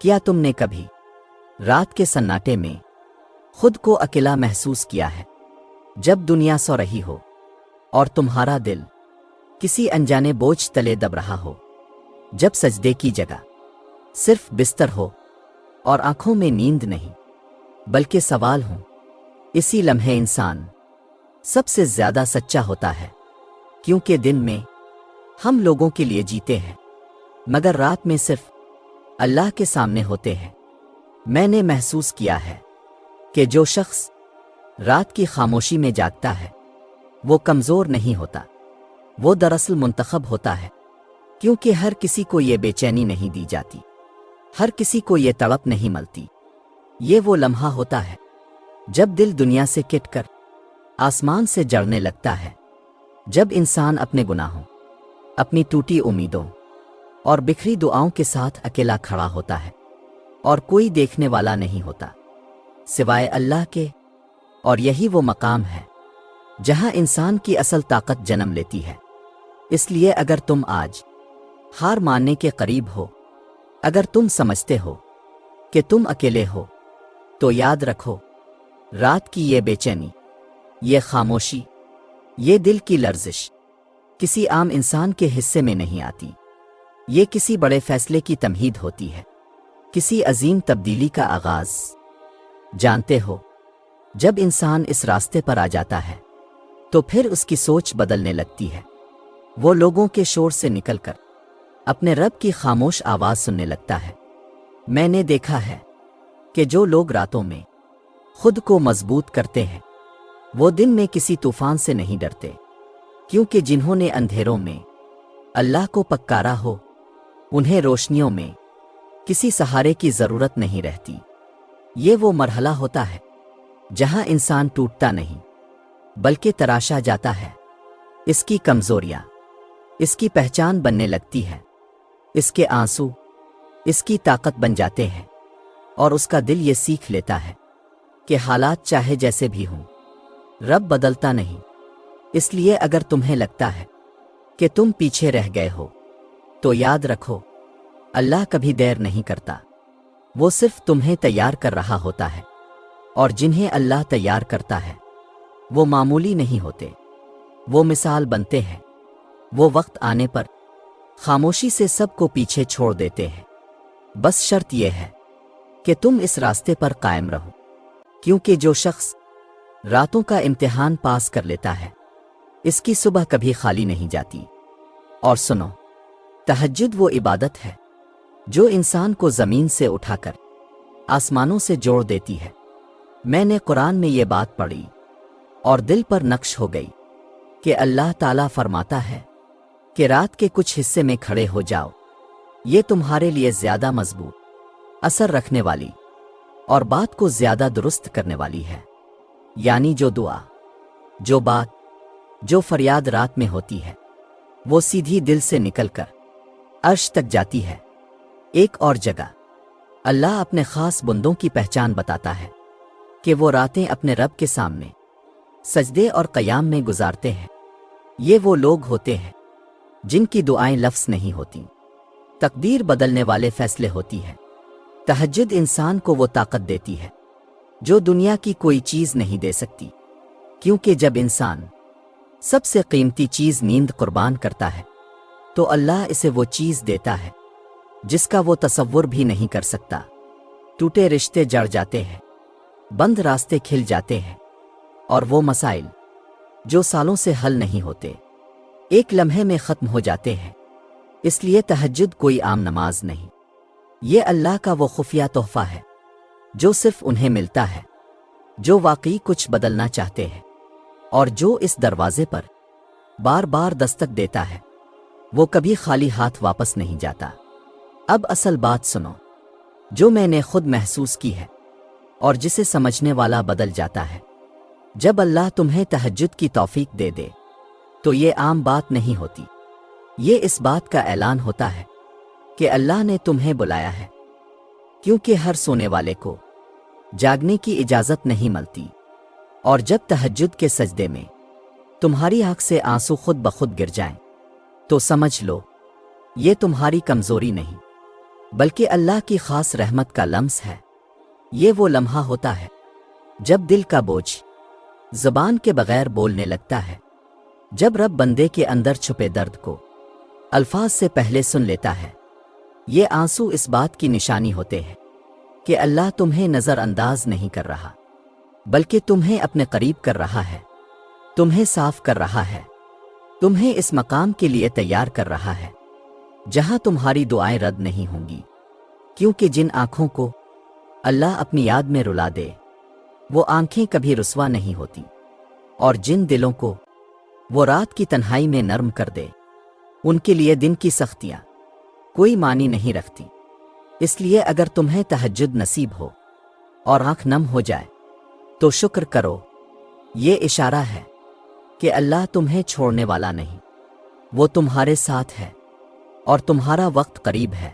کیا تم نے کبھی رات کے سناٹے میں خود کو اکیلا محسوس کیا ہے، جب دنیا سو رہی ہو اور تمہارا دل کسی انجانے بوجھ تلے دب رہا ہو، جب سجدے کی جگہ صرف بستر ہو اور آنکھوں میں نیند نہیں بلکہ سوال ہوں؟ اسی لمحے انسان سب سے زیادہ سچا ہوتا ہے، کیونکہ دن میں ہم لوگوں کے لیے جیتے ہیں مگر رات میں صرف اللہ کے سامنے ہوتے ہیں۔ میں نے محسوس کیا ہے کہ جو شخص رات کی خاموشی میں جاگتا ہے وہ کمزور نہیں ہوتا، وہ دراصل منتخب ہوتا ہے، کیونکہ ہر کسی کو یہ بے چینی نہیں دی جاتی، ہر کسی کو یہ تڑپ نہیں ملتی۔ یہ وہ لمحہ ہوتا ہے جب دل دنیا سے کٹ کر آسمان سے جڑنے لگتا ہے، جب انسان اپنے گناہوں، اپنی ٹوٹی امیدوں اور بکھری دعاؤں کے ساتھ اکیلا کھڑا ہوتا ہے اور کوئی دیکھنے والا نہیں ہوتا سوائے اللہ کے۔ اور یہی وہ مقام ہے جہاں انسان کی اصل طاقت جنم لیتی ہے۔ اس لیے اگر تم آج ہار ماننے کے قریب ہو، اگر تم سمجھتے ہو کہ تم اکیلے ہو، تو یاد رکھو، رات کی یہ بے چینی، یہ خاموشی، یہ دل کی لرزش کسی عام انسان کے حصے میں نہیں آتی۔ یہ کسی بڑے فیصلے کی تمہید ہوتی ہے، کسی عظیم تبدیلی کا آغاز۔ جانتے ہو، جب انسان اس راستے پر آ جاتا ہے تو پھر اس کی سوچ بدلنے لگتی ہے، وہ لوگوں کے شور سے نکل کر اپنے رب کی خاموش آواز سننے لگتا ہے۔ میں نے دیکھا ہے کہ جو لوگ راتوں میں خود کو مضبوط کرتے ہیں وہ دن میں کسی طوفان سے نہیں ڈرتے، کیونکہ جنہوں نے اندھیروں میں اللہ کو پکارا ہو انہیں روشنیوں میں کسی سہارے کی ضرورت نہیں رہتی۔ یہ وہ مرحلہ ہوتا ہے جہاں انسان ٹوٹتا نہیں بلکہ تراشا جاتا ہے، اس کی کمزوریاں اس کی پہچان بننے لگتی ہے، اس کے آنسو اس کی طاقت بن جاتے ہیں، اور اس کا دل یہ سیکھ لیتا ہے کہ حالات چاہے جیسے بھی ہوں رب بدلتا نہیں۔ اس لیے اگر تمہیں لگتا ہے کہ تم پیچھے رہ گئے ہو تو یاد رکھو، اللہ کبھی دیر نہیں کرتا، وہ صرف تمہیں تیار کر رہا ہوتا ہے، اور جنہیں اللہ تیار کرتا ہے وہ معمولی نہیں ہوتے، وہ مثال بنتے ہیں، وہ وقت آنے پر خاموشی سے سب کو پیچھے چھوڑ دیتے ہیں۔ بس شرط یہ ہے کہ تم اس راستے پر قائم رہو، کیونکہ جو شخص راتوں کا امتحان پاس کر لیتا ہے اس کی صبح کبھی خالی نہیں جاتی۔ اور سنو، تہجد وہ عبادت ہے جو انسان کو زمین سے اٹھا کر آسمانوں سے جوڑ دیتی ہے۔ میں نے قرآن میں یہ بات پڑھی اور دل پر نقش ہو گئی کہ اللہ تعالیٰ فرماتا ہے کہ رات کے کچھ حصے میں کھڑے ہو جاؤ، یہ تمہارے لیے زیادہ مضبوط، اثر رکھنے والی اور بات کو زیادہ درست کرنے والی ہے۔ یعنی جو دعا، جو بات، جو فریاد رات میں ہوتی ہے وہ سیدھی دل سے نکل کر عرش تک جاتی ہے۔ ایک اور جگہ اللہ اپنے خاص بندوں کی پہچان بتاتا ہے کہ وہ راتیں اپنے رب کے سامنے سجدے اور قیام میں گزارتے ہیں۔ یہ وہ لوگ ہوتے ہیں جن کی دعائیں لفظ نہیں ہوتی، تقدیر بدلنے والے فیصلے ہوتی ہے۔ تہجد انسان کو وہ طاقت دیتی ہے جو دنیا کی کوئی چیز نہیں دے سکتی، کیونکہ جب انسان سب سے قیمتی چیز نیند قربان کرتا ہے تو اللہ اسے وہ چیز دیتا ہے جس کا وہ تصور بھی نہیں کر سکتا۔ ٹوٹے رشتے جڑ جاتے ہیں، بند راستے کھل جاتے ہیں، اور وہ مسائل جو سالوں سے حل نہیں ہوتے ایک لمحے میں ختم ہو جاتے ہیں۔ اس لیے تہجد کوئی عام نماز نہیں، یہ اللہ کا وہ خفیہ تحفہ ہے جو صرف انہیں ملتا ہے جو واقعی کچھ بدلنا چاہتے ہیں، اور جو اس دروازے پر بار بار دستک دیتا ہے وہ کبھی خالی ہاتھ واپس نہیں جاتا۔ اب اصل بات سنو جو میں نے خود محسوس کی ہے اور جسے سمجھنے والا بدل جاتا ہے۔ جب اللہ تمہیں تہجد کی توفیق دے دے تو یہ عام بات نہیں ہوتی، یہ اس بات کا اعلان ہوتا ہے کہ اللہ نے تمہیں بلایا ہے، کیونکہ ہر سونے والے کو جاگنے کی اجازت نہیں ملتی۔ اور جب تہجد کے سجدے میں تمہاری آنکھ سے آنسو خود بخود گر جائیں تو سمجھ لو یہ تمہاری کمزوری نہیں بلکہ اللہ کی خاص رحمت کا لمس ہے۔ یہ وہ لمحہ ہوتا ہے جب دل کا بوجھ زبان کے بغیر بولنے لگتا ہے، جب رب بندے کے اندر چھپے درد کو الفاظ سے پہلے سن لیتا ہے۔ یہ آنسو اس بات کی نشانی ہوتے ہیں کہ اللہ تمہیں نظر انداز نہیں کر رہا، بلکہ تمہیں اپنے قریب کر رہا ہے، تمہیں صاف کر رہا ہے، تمہیں اس مقام کے لیے تیار کر رہا ہے جہاں تمہاری دعائیں رد نہیں ہوں گی، کیونکہ جن آنکھوں کو اللہ اپنی یاد میں رلا دے وہ آنکھیں کبھی رسوا نہیں ہوتی، اور جن دلوں کو وہ رات کی تنہائی میں نرم کر دے ان کے لیے دن کی سختیاں کوئی معنی نہیں رکھتی۔ اس لیے اگر تمہیں تہجد نصیب ہو اور آنکھ نم ہو جائے تو شکر کرو۔ یہ اشارہ ہے کہ اللہ تمہیں چھوڑنے والا نہیں، وہ تمہارے ساتھ ہے اور تمہارا وقت قریب ہے۔